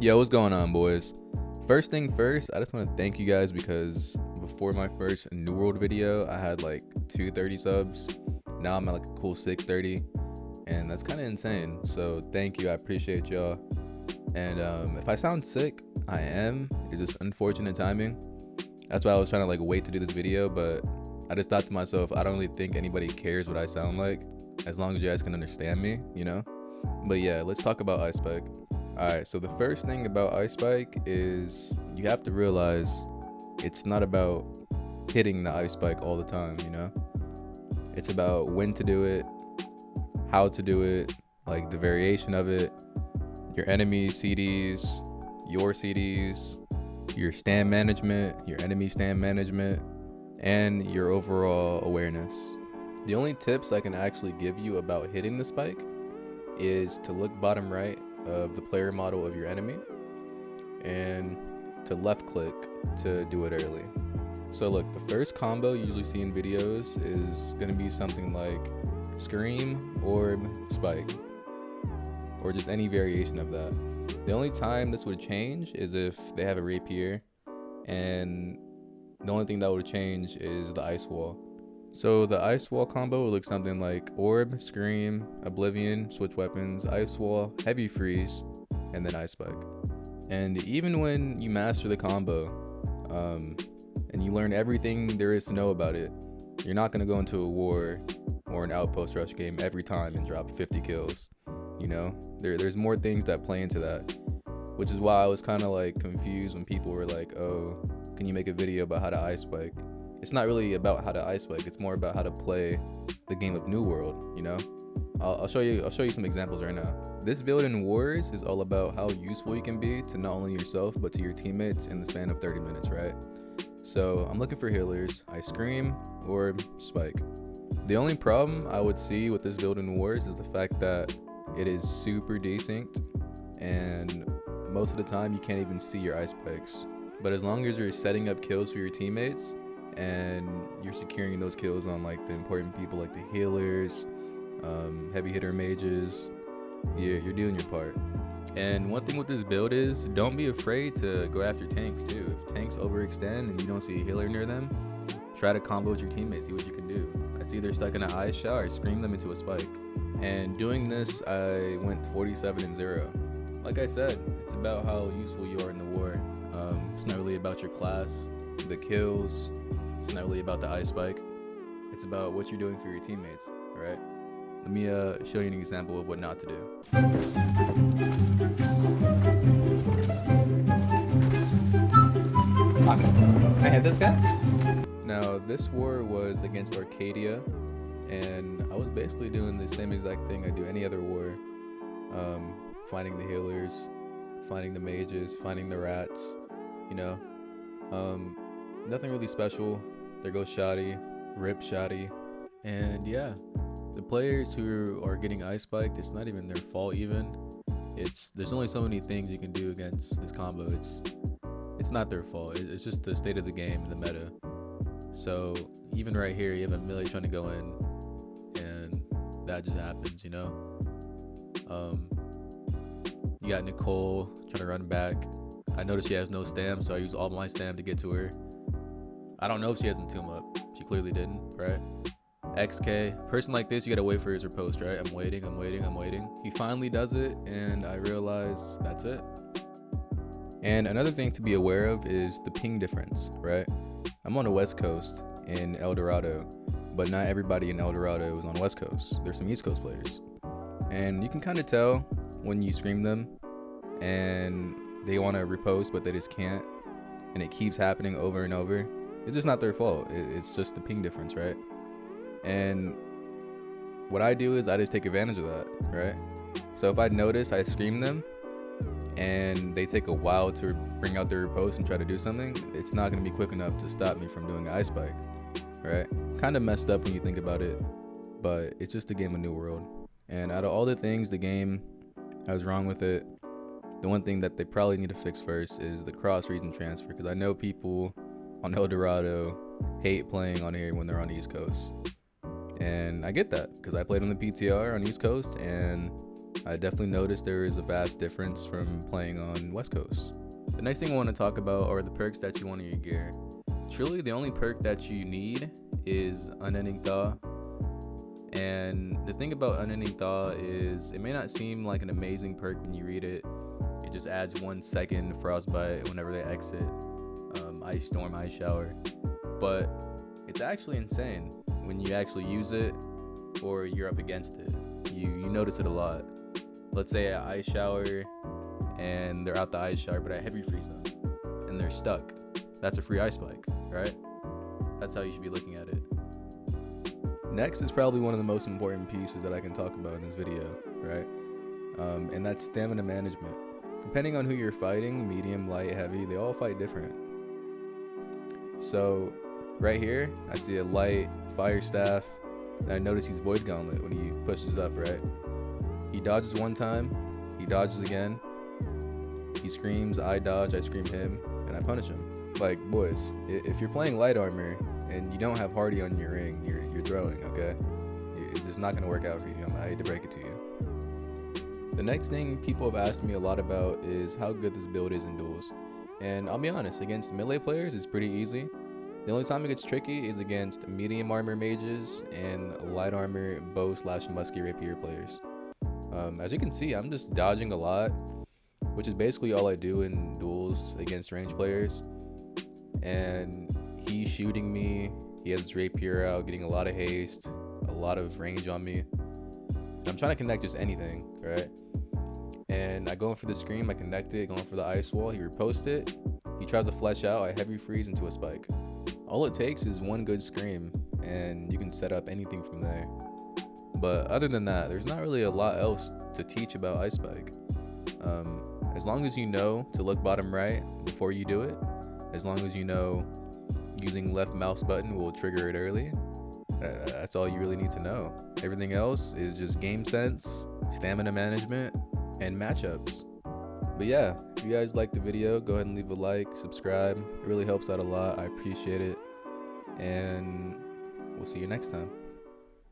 Yo, what's going on, boys? First thing first, I just want to thank you guys because before my first New World video, I had like 230 subs. Now I'm at like a cool 630, and that's kind of insane. So thank you, I appreciate y'all. And if I sound sick, I am. It's just unfortunate timing. That's why I was trying to like wait to do this video, but I just thought to myself, I don't really think anybody cares what I sound like, as long as you guys can understand me, you know? But yeah, let's talk about Ice Spike. Alright, so the first thing about Ice Spike is you have to realize it's not about hitting the Ice Spike all the time, you know? It's about when to do it, how to do it, like the variation of it, your enemy CDs, your CDs, your stand management, your enemy stand management, and your overall awareness. The only tips I can actually give you about hitting the spike is to look bottom right of the player model of your enemy and to left click to do it early. So look, the first combo you usually see in videos is going to be something like Scream, Orb, Spike, or just any variation of that. The only time this would change is if they have a rapier, and the only thing that would change is the ice wall. So the ice wall combo would look something like Orb, Scream, Oblivion, switch weapons, ice wall, heavy freeze, and then Ice Spike. And even when you master the combo and you learn everything there is to know about it, you're not going to go into a war or an outpost rush game every time and drop 50 kills. You know, there's more things that play into that, which is why I was kind of like confused when people were like, oh, can you make a video about how to Ice Spike? It's not really about how to Ice Spike, it's more about how to play the game of New World, you know? I'll show you some examples right now. This build in Wars is all about how useful you can be to not only yourself but to your teammates in the span of 30 minutes, right? So I'm looking for healers. I Scream or Spike. The only problem I would see with this build in Wars is the fact that it is super desynced, and most of the time you can't even see your Ice Spikes. But as long as you're setting up kills for your teammates and you're securing those kills on like the important people like the healers, heavy hitter mages, you're doing your part. And one thing with this build is don't be afraid to go after tanks too. If tanks overextend and you don't see a healer near them, try to combo with your teammates, see what you can do. I see they're stuck in an ice shower, scream them into a spike. And doing this, I went 47-0. Like I said, it's about how useful you are in the war. It's not really about your class, the kills. It's not really about the Ice Spike. It's about what you're doing for your teammates, right? Let me show you an example of what not to do. I hit this guy? Now, this war was against Arcadia, and I was basically doing the same exact thing I do any other war. Finding the healers, finding the mages, finding the rats, you know. Nothing really special. There goes Shoddy, rip Shoddy. And yeah, the players who are getting Ice Spiked, it's not even their fault even. There's only so many things you can do against this combo. It's not their fault. It's just the state of the game, the meta. So even right here, you have a melee trying to go in, and that just happens, you know. You got Nicole trying to run back. I noticed she has no stam, so I use all my stam to get to her. I don't know if she has Entomb up. She clearly didn't, right? XK, person like this, you gotta wait for his riposte, right? I'm waiting. He finally does it, and I realize that's it. And another thing to be aware of is the ping difference, right? I'm on the West Coast in El Dorado, but not everybody in El Dorado is on West Coast. There's some East Coast players. And you can kind of tell when you scream them and they want to riposte, but they just can't. And it keeps happening over and over. It's just not their fault. It's just the ping difference, right? And what I do is I just take advantage of that, right? So if I notice I scream them and they take a while to bring out their riposte and try to do something, it's not going to be quick enough to stop me from doing Ice Spike, right? Kind of messed up when you think about it, but it's just a game of New World. And out of all the things the game has wrong with it, the one thing that they probably need to fix first is the cross-region transfer, because I know people on El Dorado hate playing on here when they're on the East Coast. And I get that, because I played on the PTR on East Coast, and I definitely noticed there is a vast difference from playing on West Coast. The next thing I want to talk about are the perks that you want in your gear. Truly, the only perk that you need is Unending Thaw. And the thing about Unending Thaw is it may not seem like an amazing perk when you read it. It just adds 1 second frostbite whenever they exit. Ice Storm, Ice Shower. But it's actually insane when you actually use it or you're up against it. You notice it a lot. Let's say an Ice Shower and they're out the Ice Shower, but I heavy freeze them and they're stuck. That's a free Ice Spike, right? That's how you should be looking at it. Next is probably one of the most important pieces that I can talk about in this video, right? And that's stamina management. Depending on who you're fighting, medium, light, heavy, they all fight different. So right here, I see a light fire staff, and I notice he's Void Gauntlet when he pushes up, right? He dodges 1 time, he dodges again, he screams, I dodge, I scream him, and I punish him. Like, boys, if you're playing light armor and you don't have Hardy on your ring, you're throwing, okay? It's just not gonna work out for you. I hate to break it to you. The next thing people have asked me a lot about is how good this build is in duels. And I'll be honest, against melee players, it's pretty easy. The only time it gets tricky is against medium armor mages and light armor bow/musky rapier players. As you can see, I'm just dodging a lot, which is basically all I do in duels against range players. And he's shooting me, he has his rapier out, getting a lot of haste, a lot of range on me. I'm trying to connect just anything, right? And I go in for the scream, I connect it, going for the ice wall, he riposts it, he tries to flesh out, I heavy freeze into a spike. All it takes is 1 good scream, and you can set up anything from there. But other than that, there's not really a lot else to teach about Ice Spike. As long as you know to look bottom right before you do it, as long as you know using left mouse button will trigger it early, that's all you really need to know. Everything else is just game sense, stamina management, and matchups. But yeah, if you guys liked the video, go ahead and leave a like, subscribe. It really helps out a lot. I appreciate it. And we'll see you next time.